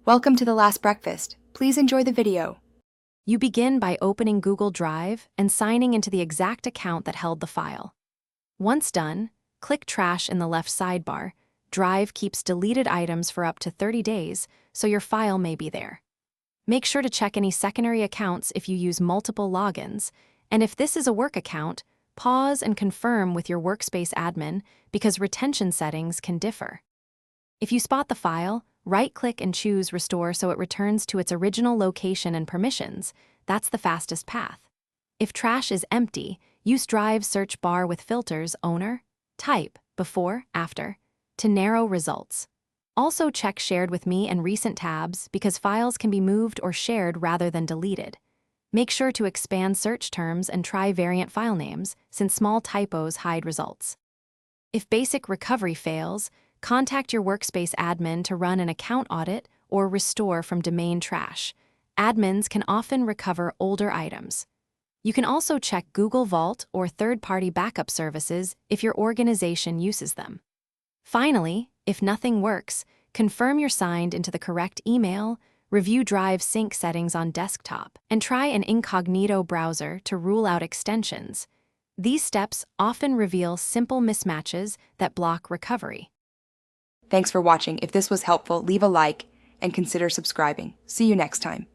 Welcome to The Last Breakfast. Please enjoy the video. You begin by opening Google Drive and signing into the exact account that held the file. Once done, click Trash in the left sidebar. Drive keeps deleted items for up to 30 days, so your file may be there. Make sure to check any secondary accounts if you use multiple logins, and if this is a work account, pause and confirm with your workspace admin because retention settings can differ. If you spot the file, right-click and choose Restore so it returns to its original location and permissions. That's the fastest path. If trash is empty, use Drive search bar with filters Owner, Type, Before, After, to narrow results. Also check Shared with Me and Recent tabs because files can be moved or shared rather than deleted. Make sure to expand search terms and try variant file names, since small typos hide results. If basic recovery fails, contact your workspace admin to run an account audit or restore from domain trash. Admins can often recover older items. You can also check Google Vault or third-party backup services if your organization uses them. Finally, if nothing works, confirm you're signed into the correct email, review Drive sync settings on desktop, and try an incognito browser to rule out extensions. These steps often reveal simple mismatches that block recovery. Thanks for watching. If this was helpful, leave a like and consider subscribing. See you next time.